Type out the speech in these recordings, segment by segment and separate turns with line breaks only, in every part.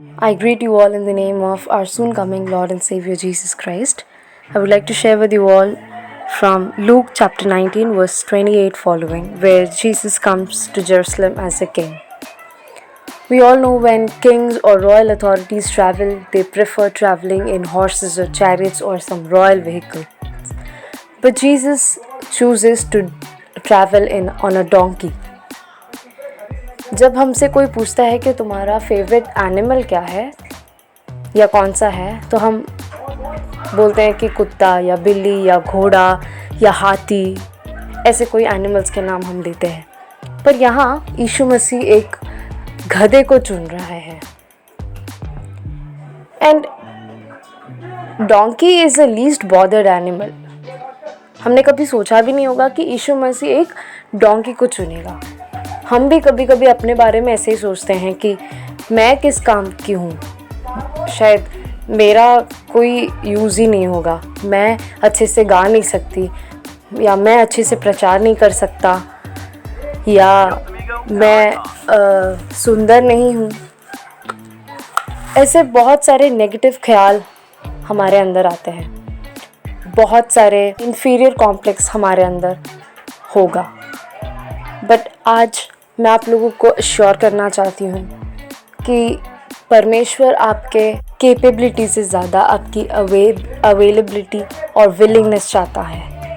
I greet you all in the name of our soon coming Lord and Savior Jesus Christ. I would like to share with you all from Luke chapter 19, verse 28 following, where Jesus comes to Jerusalem as a king. We all know when kings or royal authorities travel, they prefer traveling in horses or chariots or some royal vehicle. But Jesus chooses to travel on a donkey. जब हमसे कोई पूछता है कि तुम्हारा favourite animal क्या है या कौन सा है, तो हम बोलते हैं कि कुत्ता या बिल्ली या घोड़ा या हाथी, ऐसे कोई एनिमल्स के नाम हम लेते हैं. पर यहाँ यीशु मसीह एक गधे को चुन रहा है. And donkey is a least bothered animal. हमने कभी सोचा भी नहीं होगा कि यीशु मसीह एक डोंकी को चुनेगा. हम भी कभी कभी अपने बारे में ऐसे ही सोचते हैं कि मैं किस काम की हूँ, शायद मेरा कोई यूज़ ही नहीं होगा, मैं अच्छे से गा नहीं सकती, या मैं अच्छे से प्रचार नहीं कर सकता, या मैं सुंदर नहीं हूँ. ऐसे बहुत सारे नेगेटिव ख्याल हमारे अंदर आते हैं. बहुत सारे इन्फीरियर कॉम्प्लेक्स हमारे अंदर होगा. बट आज मैं आप लोगों को अश्योर करना चाहती हूँ कि परमेश्वर आपके कैपेबिलिटी से ज़्यादा आपकी अवेलेबिलिटी और विलिंगनेस चाहता है.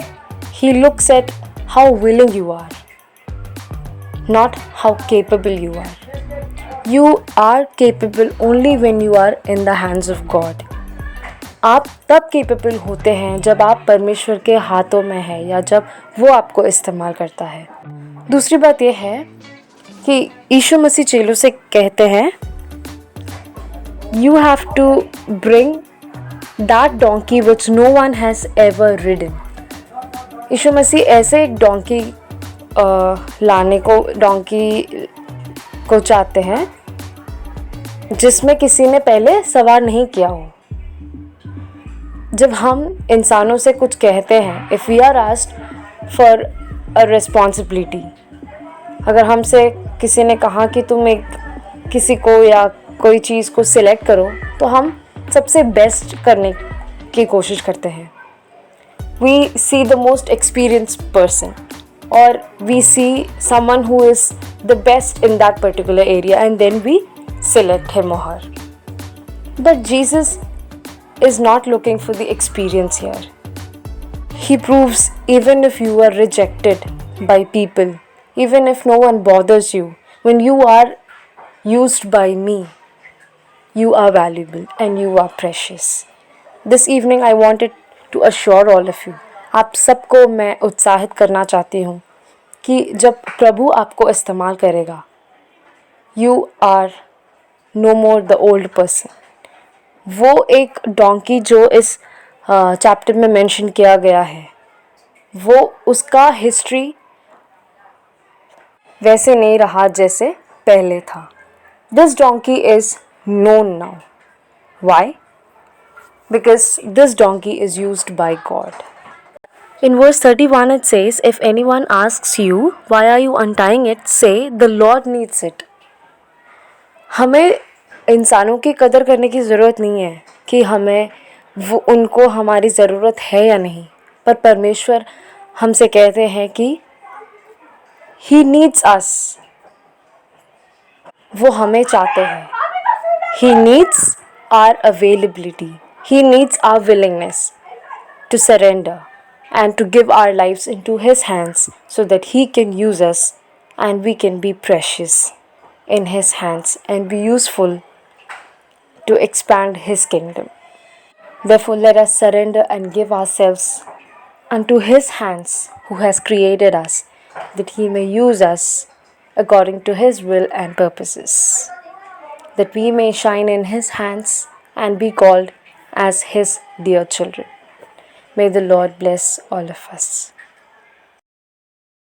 He looks at how willing you are, not how capable you are. You are capable only when you are in the hands of God. आप तब केपेबल होते हैं जब आप परमेश्वर के हाथों में हैं या जब वो आपको इस्तेमाल करता है. दूसरी बात यह है कि यीशु मसीह चेलों से कहते हैं, you have to bring that donkey which no one has ever ridden. Yeshu Masih ऐसे एक डोंकी को चाहते हैं जिसमें किसी ने पहले सवार नहीं किया हो. जब हम इंसानों से कुछ कहते हैं, if we are asked for a responsibility, अगर हमसे किसी ने कहा कि तुम किसी को या कोई चीज़ को सिलेक्ट करो, तो हम सबसे बेस्ट करने की कोशिश करते हैं. We see the most experienced person, और we see someone who is the best in that particular area, and then we select him or her. But Jesus is not looking for the experience here. He proves even if you are rejected by people, even if no one bothers you, when you are used by me, you are valuable and you are precious. This evening I wanted to assure all of you, आप सबको मैं उत्साहित करना चाहती हूँ कि जब प्रभु आपको इस्तेमाल करेगा, you are no more the old person. वो एक डोंकी जो इस चैप्टर में मेंशन किया गया है, वो उसका हिस्ट्री वैसे नहीं रहा जैसे पहले था. This donkey is known now. Why? Because this donkey is used by God. In verse 31 it says, if anyone asks you, why are you untying it? Say, the Lord needs it. हमें इंसानों की कदर करने की ज़रूरत नहीं है कि हमें उनको हमारी ज़रूरत है या नहीं, पर परमेश्वर हमसे कहते हैं कि ही नीड्स अस. वो हमें चाहते हैं. He needs our availability, he needs our willingness to surrender and to give our lives into his hands so that he can use us and we can be precious in his hands and be useful to expand his kingdom. Therefore, let us surrender and give ourselves unto his hands who has created us, that he may use us according to his will and purposes, that we may shine in his hands and be called as his dear children. May the Lord bless all of us.